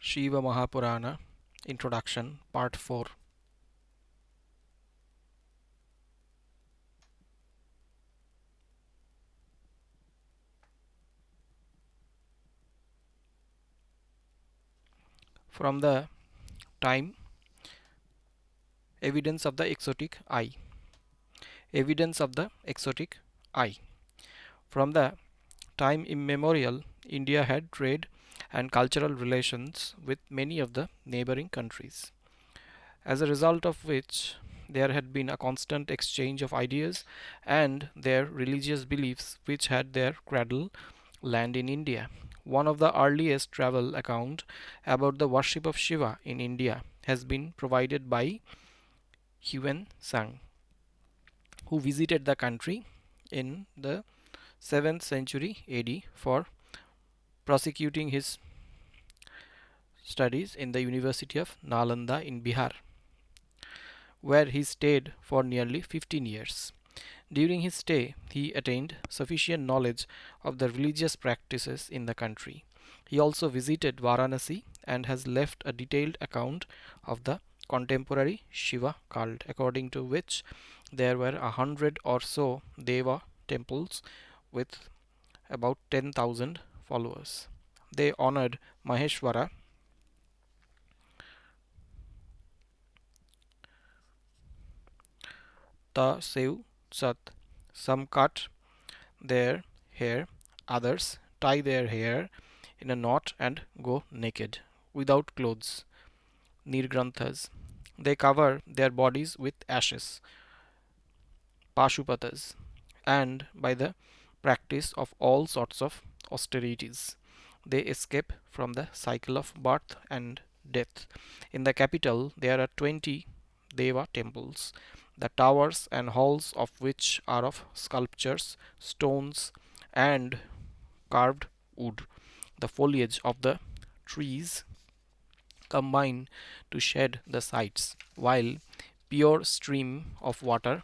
Shiva Purana Introduction Part 4. From the time Evidence of the exotic eye. Evidence of the exotic eye. From the time immemorial, India had trade and cultural relations with many of the neighboring countries, as a result of which there had been a constant exchange of ideas and their religious beliefs which had their cradle land in India. One of the earliest travel accounts about the worship of Shiva in India has been provided by Huan Sang, who visited the country in the 7th century AD for prosecuting his studies in the University of Nalanda in Bihar, where he stayed for nearly 15 years. During his stay, he attained sufficient knowledge of the religious practices in the country. He also visited Varanasi and has left a detailed account of the contemporary Shiva cult, according to which there were 100 or so Deva temples with about 10,000 followers. They honored Maheshwara, Ta Sev Sat. Some cut their hair, others tie their hair in a knot and go naked, without clothes, nirgranthas. They cover their bodies with ashes, pashupatas, and by the practice of all sorts of austerities, they escape from the cycle of birth and death. In the capital, there are 20 Deva temples, the towers and halls of which are of sculptures, stones, and carved wood. The foliage of the trees combine to shade the sights, while pure stream of water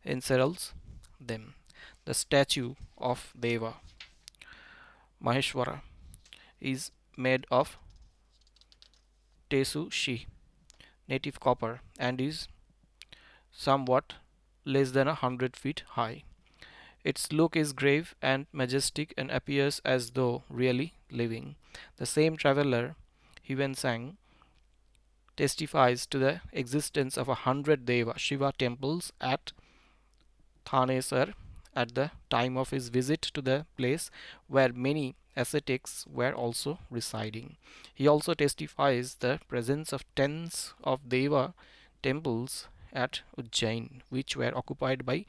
encircles them. The statue of Deva Maheshwara is made of Tesu Shi, native copper, and is somewhat less than 100 feet high. Its look is grave and majestic and appears as though really living. The same traveler, Hiven Sang, testifies to the existence of 100 Deva Shiva temples at Thanesar at the time of his visit to the place where many ascetics were also residing. He also testifies the presence of tens of Deva temples at Ujjain, which were occupied by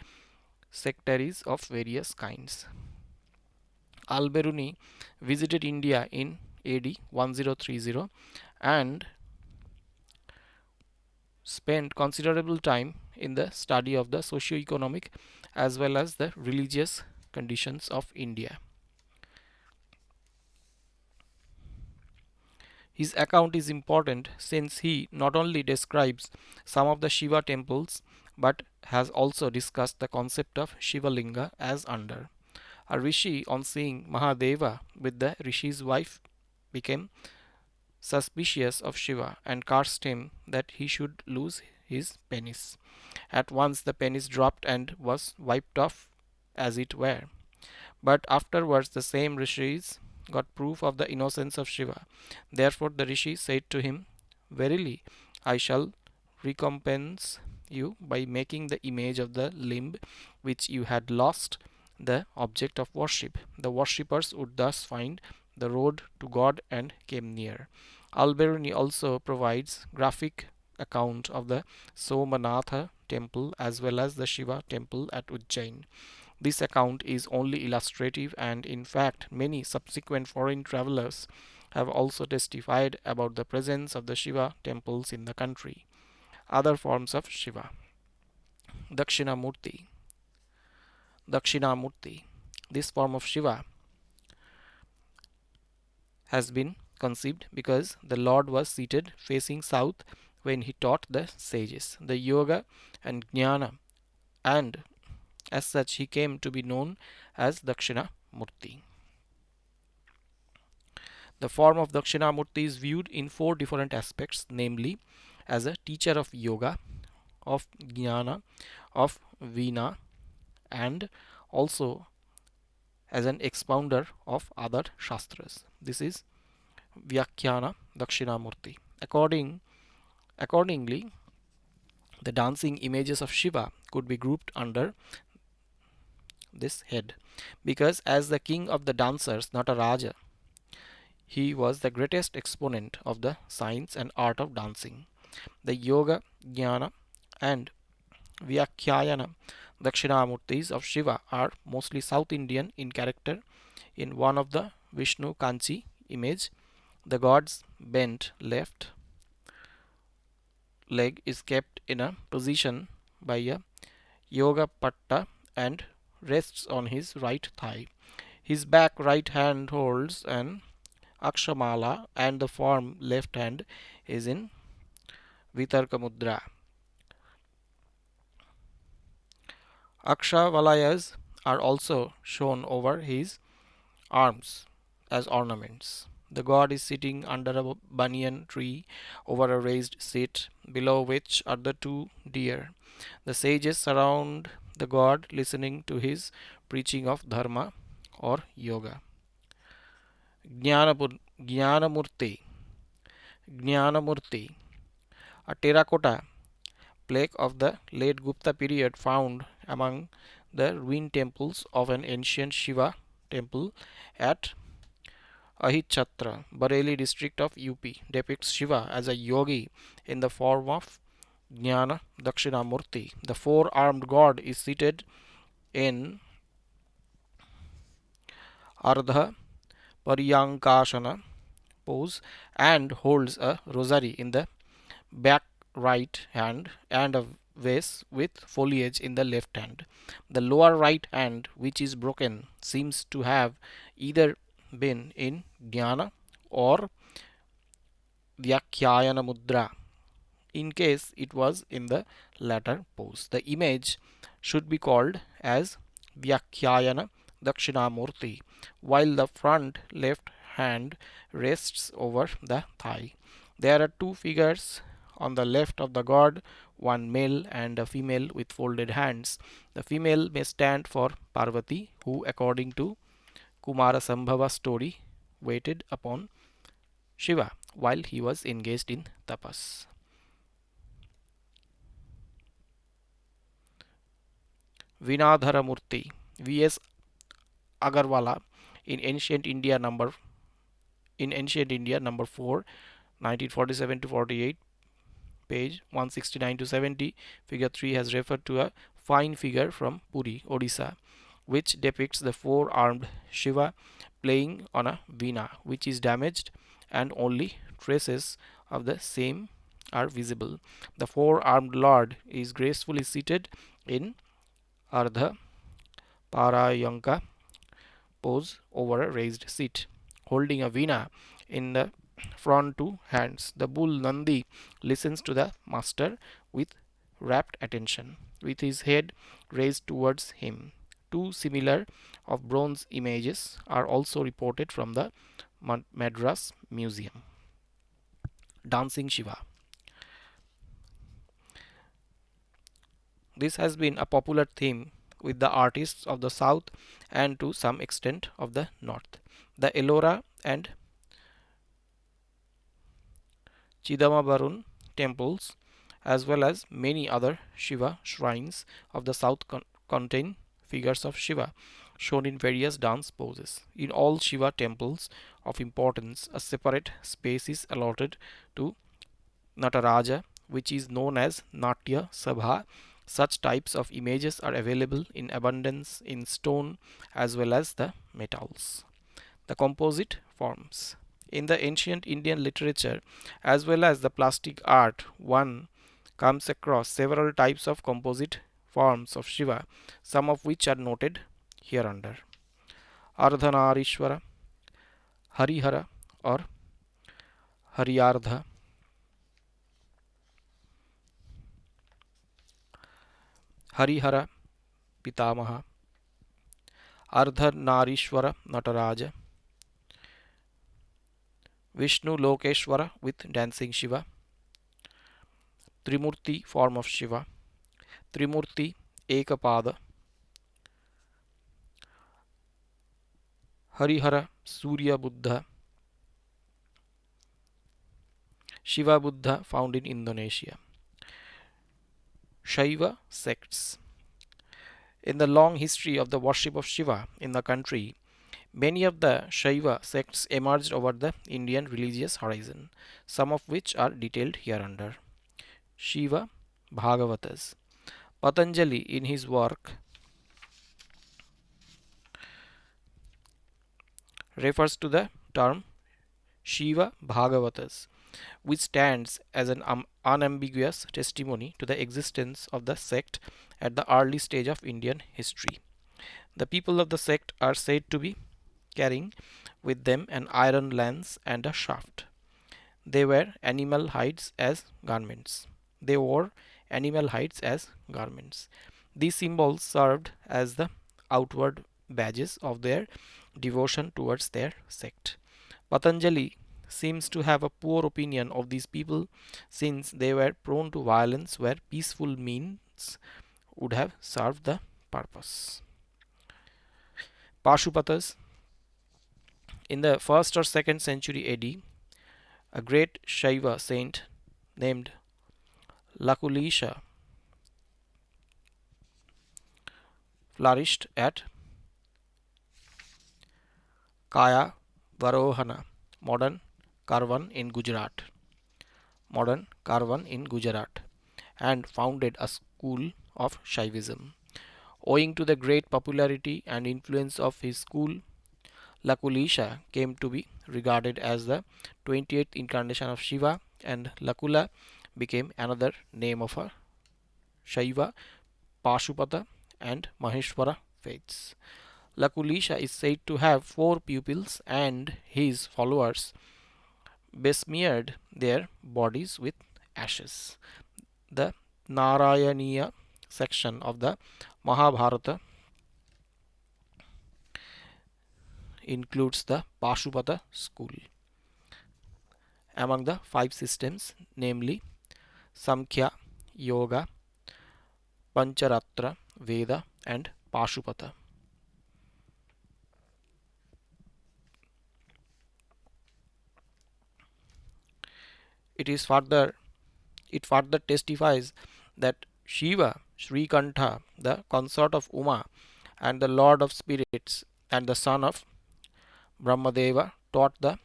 sectaries of various kinds. Al-Biruni visited India in AD 1030 and spent considerable time in the study of the socio-economic as well as the religious conditions of India. His account is important since he not only describes some of the Shiva temples but has also discussed the concept of Shiva Linga as under. A rishi, on seeing Mahadeva with the rishi's wife, became suspicious of Shiva and cursed him that he should lose his penis. At once the penis dropped and was wiped off as it were. But afterwards the same rishis got proof of the innocence of Shiva. Therefore the rishi said to him, "Verily, I shall recompense you by making the image of the limb which you had lost the object of worship." The worshippers would thus find the road to God and came near. Al-Biruni also provides graphic account of the Somanatha temple as well as the Shiva temple at Ujjain. This account is only illustrative, and in fact many subsequent foreign travelers have also testified about the presence of the Shiva temples in the country. Other forms of Shiva. Dakshinamurti. Dakshinamurti. This form of Shiva has been conceived because the Lord was seated facing south when he taught the sages the yoga and jnana, and as such he came to be known as Dakshina Murti. The form of Dakshinamurti is viewed in four different aspects, namely as a teacher of yoga, of jnana, of veena, and also as an expounder of other shastras. This is Vyakhyana Dakshinamurti. Accordingly, the dancing images of Shiva could be grouped under this head, because as the king of the dancers, Nataraja, he was the greatest exponent of the science and art of dancing. The yoga, jnana, and Vyakhyayana Dakshinamurtis of Shiva are mostly South Indian in character. In one of the Vishnu Kanchi image, the god's bent left leg is kept in a position by a yoga patta and rests on his right thigh. His back right hand holds an akshamala and the form left hand is in Vitarka Mudra. Akshavalayas are also shown over his arms as ornaments. The god is sitting under a banyan tree over a raised seat, below which are the two deer. The sages surround the god listening to his preaching of dharma or yoga. Jnanamurti. Jnanamurti, a terracotta plaque of the late Gupta period found among the ruined temples of an ancient Shiva temple at Ahichatra, Bareilly district of UP, depicts Shiva as a yogi in the form of Jnana Dakshinamurti. The four-armed god is seated in Ardha Paryankasana pose and holds a rosary in the back right hand and a vase with foliage in the left hand. The lower right hand, which is broken, seems to have either been in Dhyana or Vyakhyayana Mudra, in case it was in the latter pose. The image should be called as Vyakhyayana Dakshinamurti, while the front left hand rests over the thigh. There are two figures on the left of the god, one male and a female with folded hands. The female may stand for Parvati, who, according to Kumara Sambhava story, waited upon Shiva while he was engaged in tapas. Vinadhara Murti, V.S. Agarwala, in ancient India number 4, 1947 to 48, page 169 to 70, figure 3 has referred to a fine figure from Puri, Odisha, which depicts the four-armed Shiva playing on a veena, which is damaged and only traces of the same are visible. The four-armed Lord is gracefully seated in Ardha Parayanka pose over a raised seat, holding a veena in the front two hands. The bull Nandi listens to the master with rapt attention, with his head raised towards him. Two similar of bronze images are also reported from the Madras Museum. Dancing Shiva. This has been a popular theme with the artists of the south and to some extent of the north. The Ellora and Chidambaram temples, as well as many other Shiva shrines of the south, contain figures of Shiva shown in various dance poses. In all Shiva temples of importance, a separate space is allotted to Nataraja, which is known as Natya Sabha. Such types of images are available in abundance in stone as well as the metals. The composite forms. In the ancient Indian literature as well as the plastic art, one comes across several types of composite forms of Shiva, some of which are noted hereunder. Ardhanarishwara, Harihara or Haryardha, Harihara Pitamaha, Ardhanarishwara Nataraja, Vishnu Lokeshwara with dancing Shiva, Trimurti form of Shiva, Trimurti Ekapada, Harihara Surya Buddha, Shiva Buddha found in Indonesia. Shaiva sects. In the long history of the worship of Shiva in the country, many of the Shaiva sects emerged over the Indian religious horizon, some of which are detailed hereunder. Shiva Bhagavatas. Patanjali, in his work, refers to the term Shiva Bhagavatas, which stands as an unambiguous testimony to the existence of the sect at the early stage of Indian history. The people of the sect are said to be carrying with them an iron lance and a shaft. They wear animal hides as garments. They wore animal hides as garments. These symbols served as the outward badges of their devotion towards their sect. Patanjali seems to have a poor opinion of these people since they were prone to violence where peaceful means would have served the purpose. Pashupatas. In the 1st or 2nd century AD, a great Shaiva saint named Lakulisha flourished at Kaya Varohana, modern Karwan in Gujarat, and founded a school of Shaivism. Owing to the great popularity and influence of his school, Lakulisha came to be regarded as the 28th incarnation of Shiva, and Lakula became another name of a Shaiva, Pashupata, and Maheshwara faiths. Lakulisha is said to have 4 pupils, and his followers besmeared their bodies with ashes. The Narayaniya section of the Mahabharata includes the Pashupata school. Among the 5 systems, namely Samkhya, Yoga, Pancharatra, Veda, and Pashupata. It further testifies that Shiva, Srikantha, the consort of Uma, and the Lord of Spirits, and the son of Brahmadeva, taught the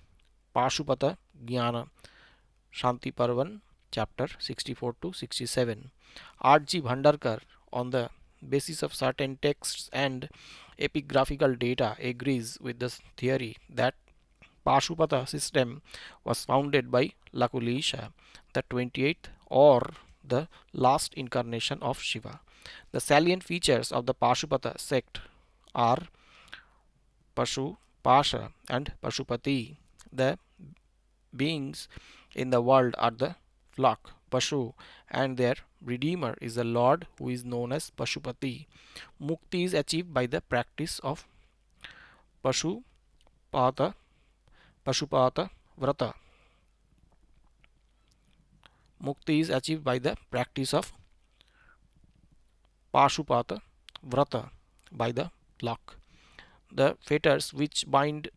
Pashupata Jnana. Shanti Parvan, chapter 64 to 67. R.G. Bhandarkar, on the basis of certain texts and epigraphical data, agrees with the theory that Pashupata system was founded by Lakulisha, the 28th or the last incarnation of Shiva. The salient features of the Pashupata sect are Pashu, Pasha, and Pashupati. The beings in the world are the flock, Pashu, and their redeemer is the Lord, who is known as Pashupati. Mukti is achieved by the practice of Pashupata, Pashupata Vrata. Mukti is achieved by the practice of Pashupata Vrata by the flock. The fetters which bind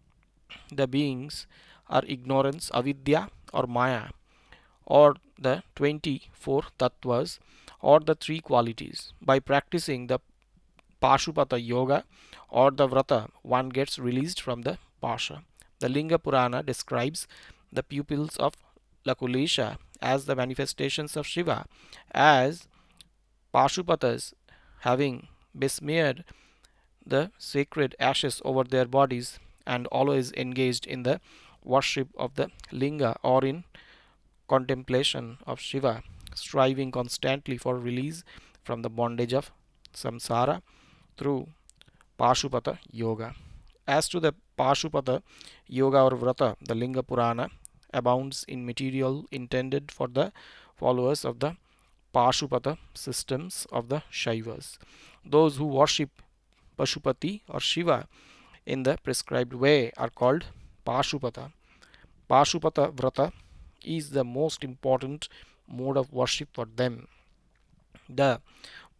the beings are ignorance, avidya, or maya, or the 24 tattvas, or the 3 qualities. By practicing the Pashupata yoga or the vrata, one gets released from the pasha. The Linga Purana describes the pupils of Lakulisha as the manifestations of Shiva, as Pashupatas, having besmeared the sacred ashes over their bodies and always engaged in the worship of the Linga or in contemplation of Shiva, striving constantly for release from the bondage of samsara through Pashupata yoga. As to the Pashupata yoga or vrata, the Linga Purana abounds in material intended for the followers of the Pashupata systems of the Shaivas. Those who worship Pashupati or Shiva in the prescribed way are called Pashupata. Pashupata Vrata is the most important mode of worship for them. The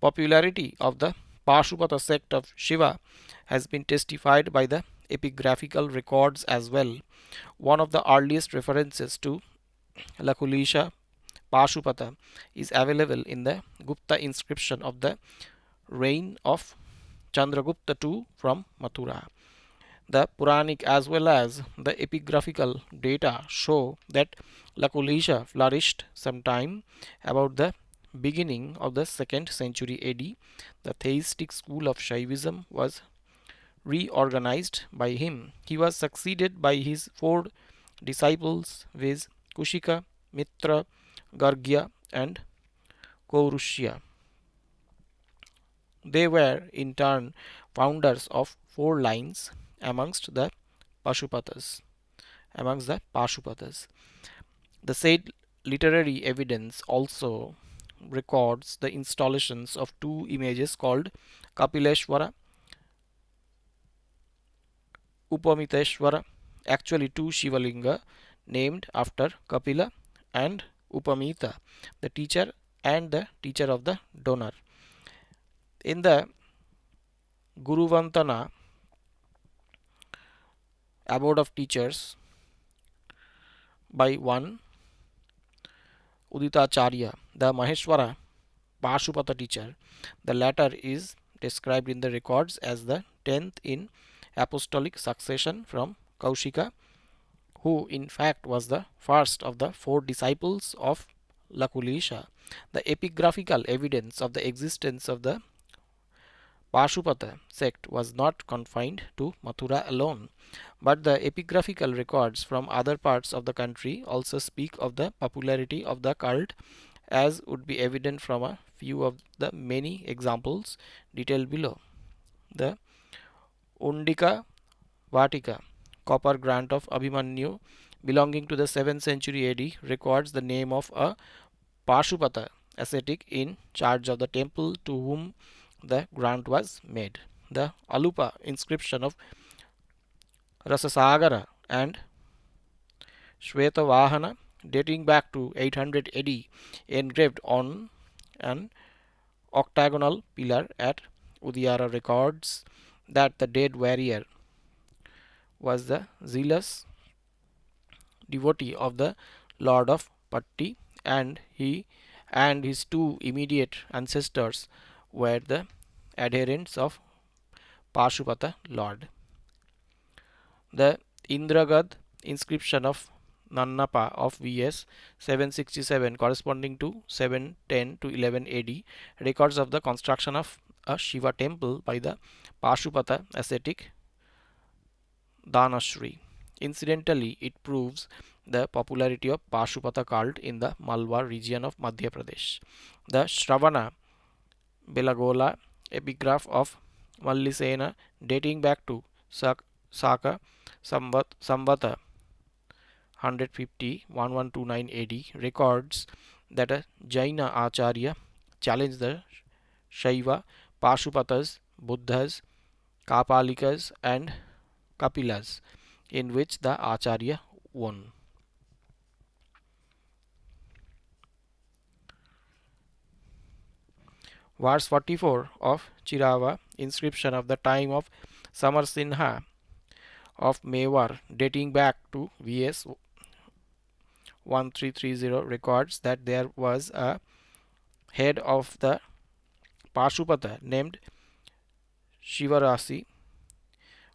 popularity of the Pashupata sect of Shiva has been testified by the epigraphical records as well. One of the earliest references to Lakulisha Pashupata is available in the Gupta inscription of the reign of Chandragupta II from Mathura. The Puranic as well as the epigraphical data show that Lakulisha flourished sometime about the beginning of the 2nd century AD. The theistic school of Shaivism was reorganized by him. He was succeeded by his four disciples, viz. Kushika, Mitra, Gargya, and Kaurushya. They were in turn founders of four lines amongst the Pashupatas. Amongst the Pashupatas. The said literary evidence also records the installations of two images called Kapileshwara, Upamiteshwara, actually two Shivalinga named after Kapila and Upamita, the teacher and the teacher of the donor. In the Guruvantana, abode of teachers, by one Uditacharya, the Maheshwara Pashupata teacher. The latter is described in the records as the 10th in apostolic succession from Kaushika, who in fact was the first of the four disciples of Lakulisha. The epigraphical evidence of the existence of the Pashupata sect was not confined to Mathura alone, but the epigraphical records from other parts of the country also speak of the popularity of the cult, as would be evident from a few of the many examples detailed below. The Undika Vatika copper grant of Abhimanyu belonging to the 7th century AD records the name of a Pashupata ascetic in charge of the temple to whom the grant was made. The Alupa inscription of Rasasagara and Shvetavahana dating back to 800 AD engraved on an octagonal pillar at Udyara records that the dead warrior was the zealous devotee of the Lord of Patti, and he and his two immediate ancestors were the adherents of Pashupata Lord. The Indragad inscription of Nannapa of VS 767 corresponding to 710 to 11 AD records of the construction of a Shiva temple by the Pashupata ascetic Danashri. Incidentally, it proves the popularity of Pashupata cult in the Malwa region of Madhya Pradesh. The Shravana Belagola epigraph of Mallisena dating back to Saka Samvata 150 1129 AD records that a Jaina Acharya challenged the Shaiva Pashupatas, Buddhas, Kapalikas, and Kapilas, in which the Acharya won. Verse 44 of Chirava inscription of the time of Samar Sinha of Mewar dating back to VS 1330 records that there was a head of the Pashupata named Shivarasi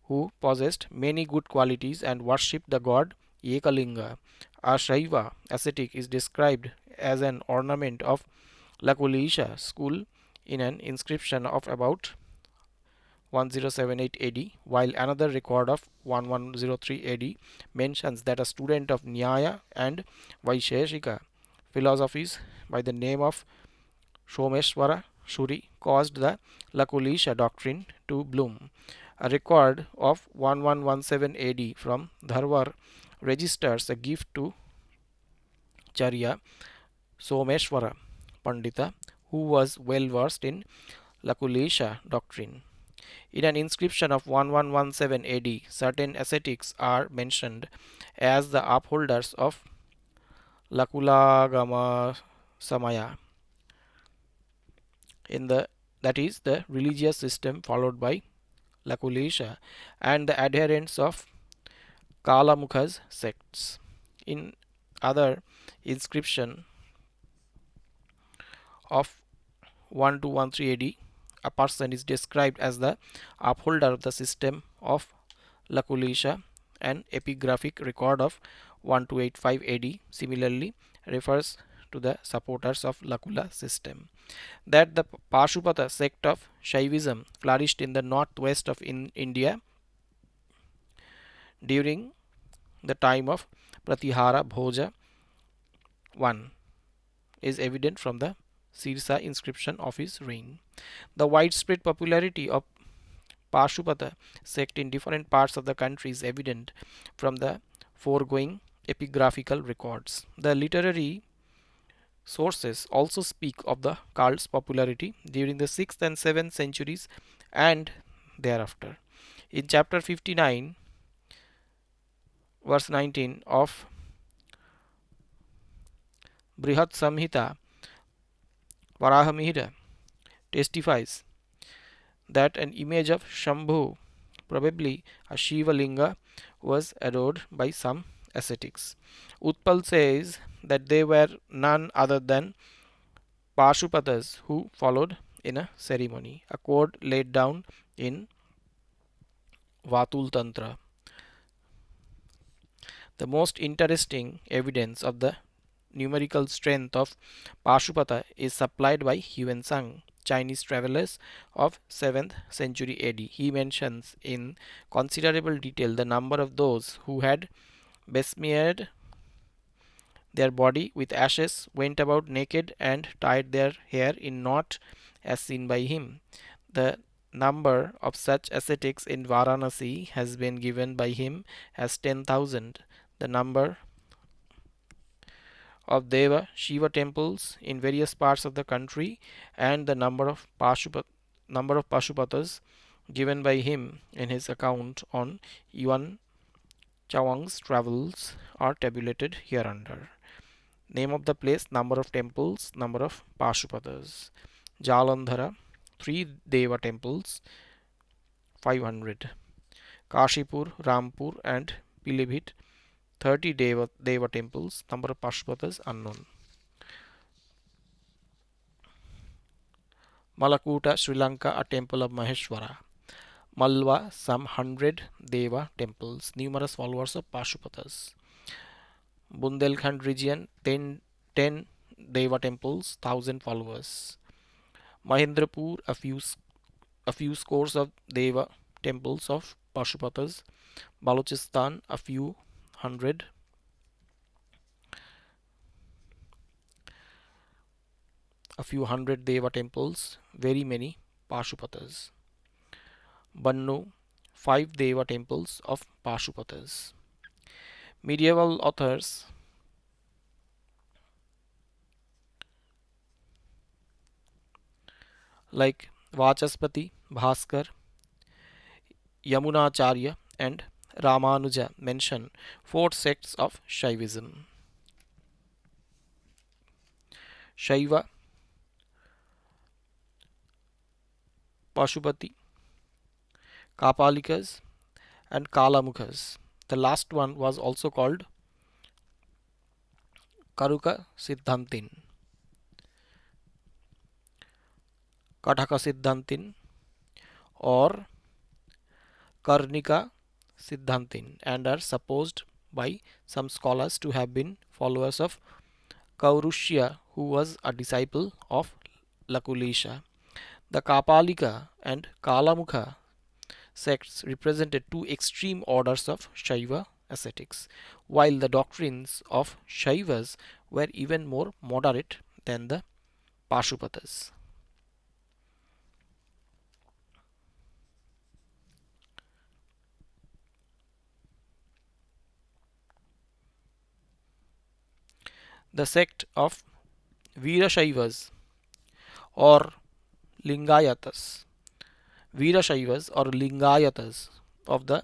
who possessed many good qualities and worshipped the god Ekalinga. A Shaiva ascetic is described as an ornament of Lakulisha school in an inscription of about 1078 AD, while another record of 1103 AD mentions that a student of Nyaya and Vaisheshika philosophies by the name of Someshwara Shuri caused the Lakulisha doctrine to bloom. A record of 1117 AD from Dharwar registers a gift to Charya Someshwara Pandita, who was well versed in Lakulisha doctrine. In an inscription of 1117 AD, certain ascetics are mentioned as the upholders of Lakulagama Samaya, in the that is the religious system followed by Lakulisha, and the adherents of Kalamukha's sects. In other inscription of 1213 AD, a person is described as the upholder of the system of Lakulisha. An epigraphic record of 1285 AD similarly refers to the supporters of Lakula system. That the Pashupata sect of Shaivism flourished in the northwest of India during the time of Pratihara Bhoja I is evident from the Sirsa inscription of his reign. The widespread popularity of Pashupata sect in different parts of the country is evident from the foregoing epigraphical records. The literary sources also speak of the cult's popularity during the 6th and 7th centuries and thereafter. In chapter 59, verse 19 of Brihat Samhita, Varahamihira testifies that an image of Shambhu, probably a Shiva Linga, was adored by some ascetics. Utpal says that they were none other than Pashupatas who followed in a ceremony, a code laid down in Vatul Tantra. The most interesting evidence of the numerical strength of Pashupata is supplied by Huensang, Chinese travelers of 7th century AD. He mentions in considerable detail the number of those who had besmeared their body with ashes, went about naked, and tied their hair in knot, as seen by him. The number of such ascetics in Varanasi has been given by him as 10,000. The number of Deva Shiva temples in various parts of the country and the number of Pashupatas given by him in his account on Yuan Chawang's travels are tabulated hereunder. Name of the place, number of temples, number of Pashupatas. Jalandhara, 3 Deva temples, 500. Kashipur, Rampur, and Pilibhit, 30 Deva temples, number of Pashupatas unknown. Malakuta, Sri Lanka, a temple of Maheshwara. Malwa, some 100 Deva temples, numerous followers of Pashupatas. Bundelkhand region, 10 Deva temples, 1,000 followers. Mahendrapur, a few scores of Deva temples of Pashupatas. Balochistan, a few hundred. Deva temples, very many Pashupatas. Bannu, 5 Deva temples of Pashupatas. Medieval authors like Vachaspati, Bhaskar, Yamunacharya, and Ramanuja mention 4 sects of Shaivism: Shaiva, Pashupati, Kapalikas, and Kalamukhas. The last one was also called Karuka Siddhantin, Kataka Siddhantin, or Karnika Siddhantin, and are supposed by some scholars to have been followers of Kaurushya, who was a disciple of Lakulisha. The Kapalika and Kalamukha sects represented two extreme orders of Shaiva ascetics, while the doctrines of Shaivas were even more moderate than the Pashupatas. The sect of Veerashaivas or Lingayatas Veerashaivas or Lingayatas of the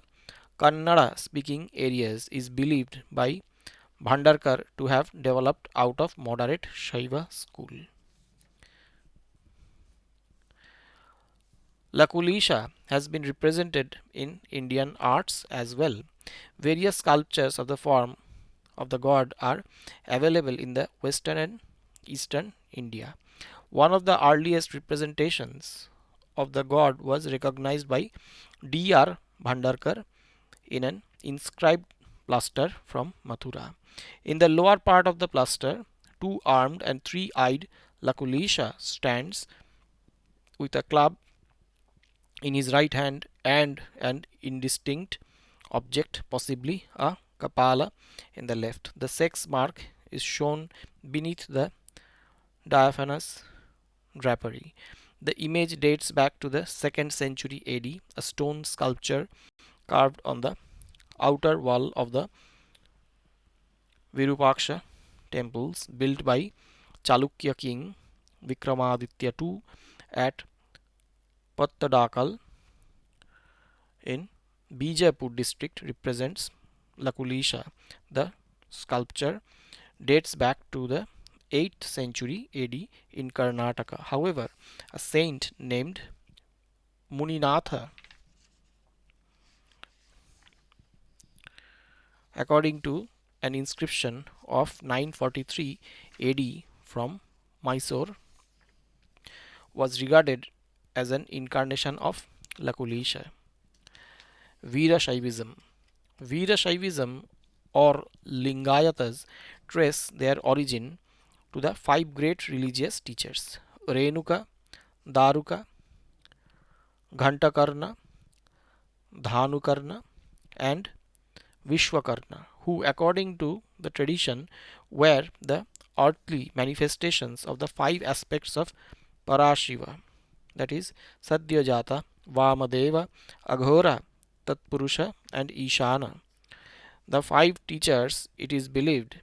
Kannada speaking areas is believed by Bhandarkar to have developed out of moderate Shaiva school. Lakulisha has been represented in Indian arts as well. Various sculptures of the form of the god are available in the western and eastern India. One of the earliest representations of the god was recognized by D.R. Bhandarkar in an inscribed plaster from Mathura. In the lower part of the plaster, two armed and three eyed Lakulisha stands with a club in his right hand and an indistinct object, possibly a kapala, in the left. The sex mark is shown beneath the diaphanous drapery. The image dates back to the 2nd century AD. A stone sculpture carved on the outer wall of the Virupaksha temples built by Chalukya king Vikramaditya II at Pattadakal in Bijapur district represents Lakulisha. The sculpture dates back to the 8th century AD in Karnataka. However, a saint named Muninatha, according to an inscription of 943 AD from Mysore, was regarded as an incarnation of Lakulisha. Veerashaivism. Veerashaivism or Lingayatas trace their origin to the five great religious teachers Renuka, Daruka, Ghantakarna, Dhanukarna, and Vishwakarna, who, according to the tradition, were the earthly manifestations of the five aspects of Parashiva, that is, Sadyajata, Vamadeva, Aghora, Tatpurusha, and Ishana. The five teachers, it is believed,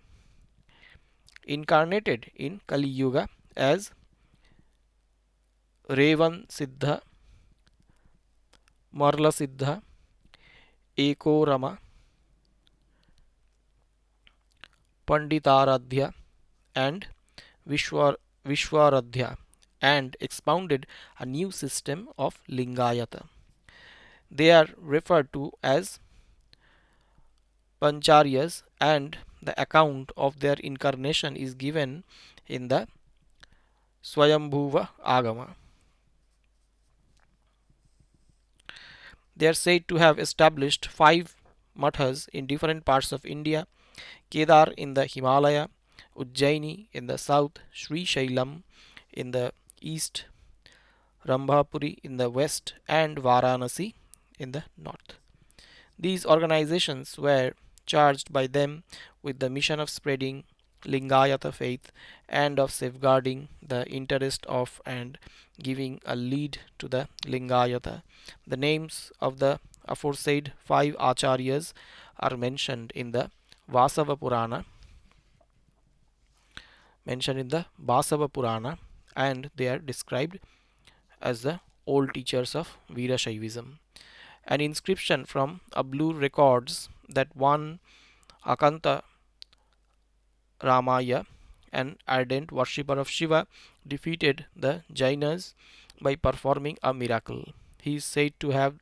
incarnated in Kali Yuga as Revan Siddha, Marla Siddha, Eko Rama, Panditaradhya, and Vishwaradhya, and expounded a new system of Lingayata. They are referred to as Pancharyas, and the account of their incarnation is given in the Swayambhuva Agama. They are said to have established five mathas in different parts of India: Kedar in the Himalaya, Ujjaini in the south, Sri Shailam in the east, Rambhapuri in the west, and Varanasi in the north. These organizations were charged by them with the mission of spreading Lingayata faith and of safeguarding the interest of and giving a lead to the Lingayata. The names of the aforesaid five acharyas are Vasava Purana, mentioned in the Vasava Purana, and they are described as the old teachers of Veerashaivism. An inscription from Ablu records that one Akanta Ramaya, an ardent worshipper of Shiva, defeated the Jainas by performing a miracle. He is said to have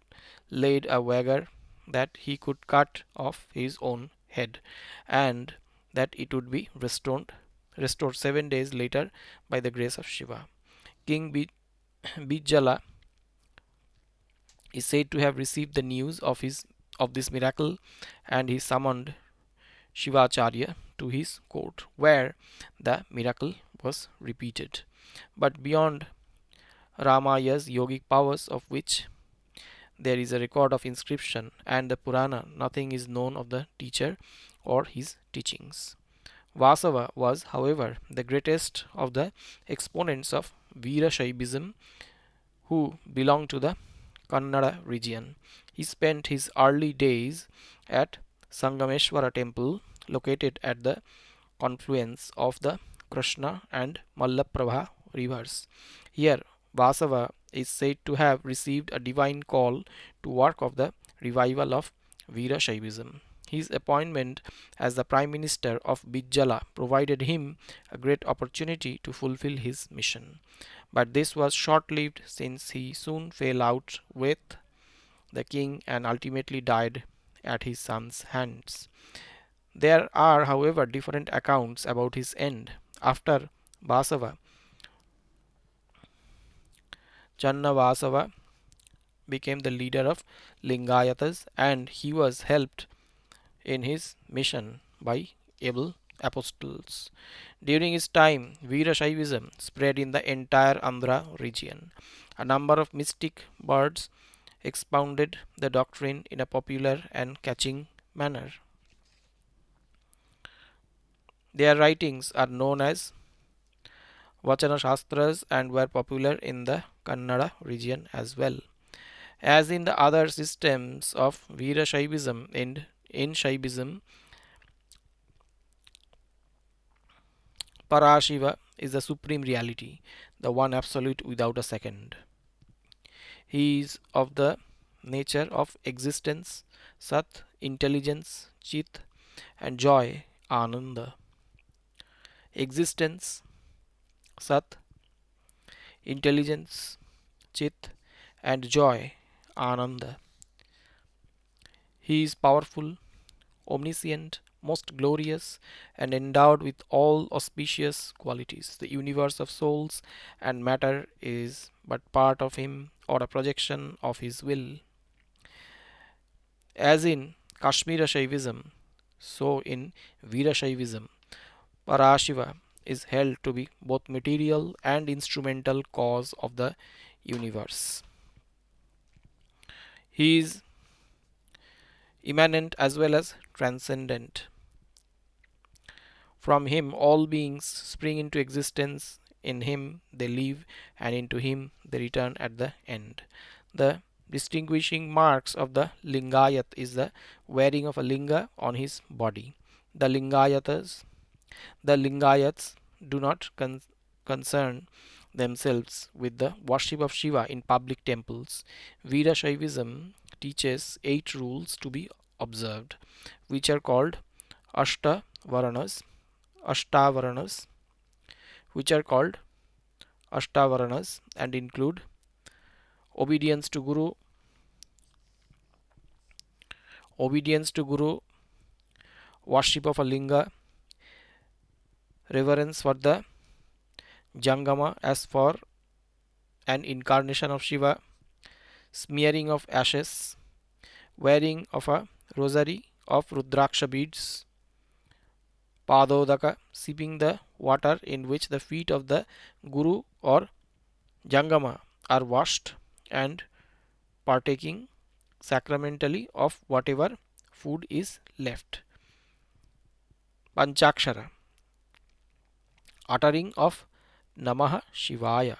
laid a wager that he could cut off his own head and that it would be restored 7 days later by the grace of Shiva. King Bijala is said to have received the news of this miracle, and he summoned Shivacharya to his court, where the miracle was repeated. But beyond Ramaya's yogic powers, of which there is a record of inscription and the Purana, nothing is known of the teacher or his teachings. Vasava was, however, the greatest of the exponents of Veerashaivism, who belonged to the Kannada region. He spent his early days at Sangameshwara temple, located at the confluence of the Krishna and Mallaprabha rivers. Here, Vasava is said to have received a divine call to work of the revival of Veerashaivism. His appointment as the Prime Minister of Bijjala provided him a great opportunity to fulfill his mission. But this was short lived since he soon fell out with the king and ultimately died at his son's hands. There are, however, different accounts about his end. After Basava, Channavasava became the leader of Lingayatas, and he was helped in his mission by able apostles. During his time, Veerashaivism spread in the entire Andhra region. A number of mystic birds expounded the doctrine in a popular and catching manner. Their writings are known as Vachana Shastras and were popular in the Kannada region as well. As in the other systems of Veerashaivism and in Shaivism, Parashiva is the supreme reality, the one absolute without a second. He is of the nature of existence, Sat, intelligence, Chit, and joy, Ananda. Existence, Sat, intelligence, Chit, and joy, Ananda. He is powerful, omniscient, most glorious, and endowed with all auspicious qualities. The universe of souls and matter is but part of him or a projection of his will. As in Kashmira Shaivism, so in Veerashaivism, Parashiva is held to be both material and instrumental cause of the universe. He is immanent as well as transcendent. From him all beings spring into existence, in him they live, and into him they return at the end. The distinguishing marks of the Lingayat is the wearing of a linga on his body. The Lingayatas, the Lingayats do not concern themselves with the worship of Shiva in public temples. Veerashaivism teaches 8 rules to be observed, which are called Ashta Varanas, Ashtavaranas, which are called Ashtavaranas and include obedience to Guru, worship of a linga, reverence for the Jangama as for an incarnation of Shiva, smearing of ashes, wearing of a rosary of Rudraksha beads, Padodaka, sipping the water in which the feet of the Guru or Jangama are washed, and partaking sacramentally of whatever food is left. Panchakshara, uttering of Namaha Shivaya.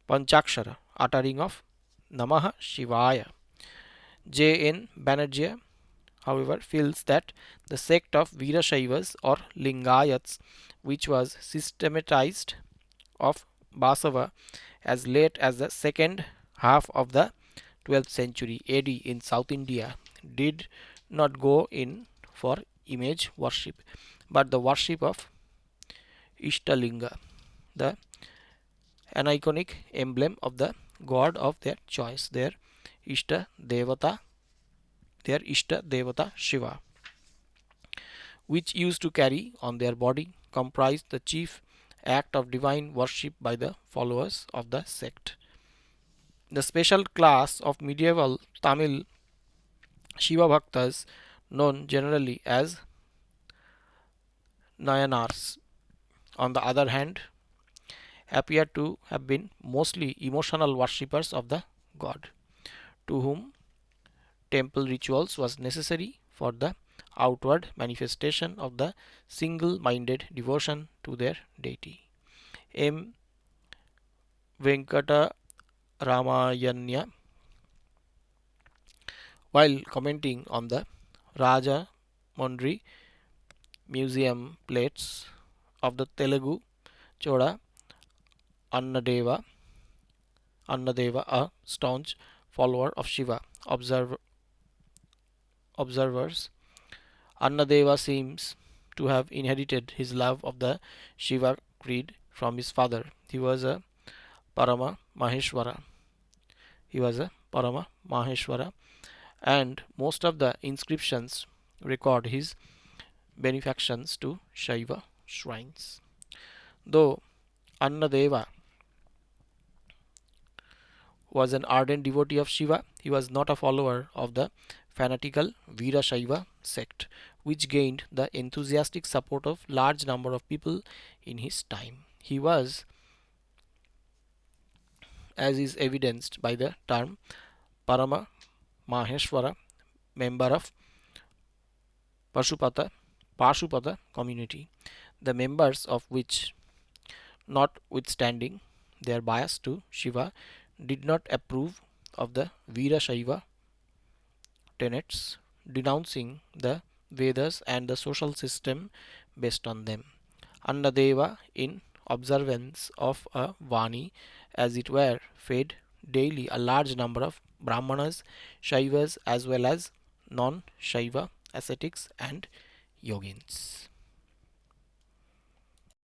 Panchakshara, uttering of Namaha Shivaya. J.N. Banerjee, however, feels that the sect of Veerashaivas or Lingayats, which was systematized of Basava as late as the second half of the 12th century AD in South India, did not go in for image worship, but the worship of Ishtalinga, the aniconic emblem of the god of their choice, their Ishta Devata Shiva, which used to carry on their body, comprised the chief act of divine worship by the followers of the sect. The special class of medieval Tamil Shiva Bhaktas, known generally as Nayanars, on the other hand, appear to have been mostly emotional worshippers of the god, to whom temple rituals was necessary for the outward manifestation of the single-minded devotion to their deity. M. Venkata Ramayanya, while commenting on the Raja Mondri museum plates of the Telugu Choda Annadeva Annadeva, a staunch follower of Shiva. Observers Annadeva seems to have inherited his love of the Shiva creed from his father. Parama Maheshwara. He was a Parama Maheshwara, and most of the inscriptions record his benefactions to Shiva shrines. Though Annadeva was an ardent devotee of Shiva, he was not a follower of the fanatical Veerashaiva sect, which gained the enthusiastic support of large number of people in his time. He was, as is evidenced by the term Parama Maheshwara, member of Pashupata community, the members of which, notwithstanding their bias to Shiva, did not approve of the Veerashaiva tenets, denouncing the Vedas and the social system based on them. Annadeva, in observance of a Vani, as it were, fed daily a large number of Brahmanas, Shaivas, as well as non Shaiva ascetics and yogins.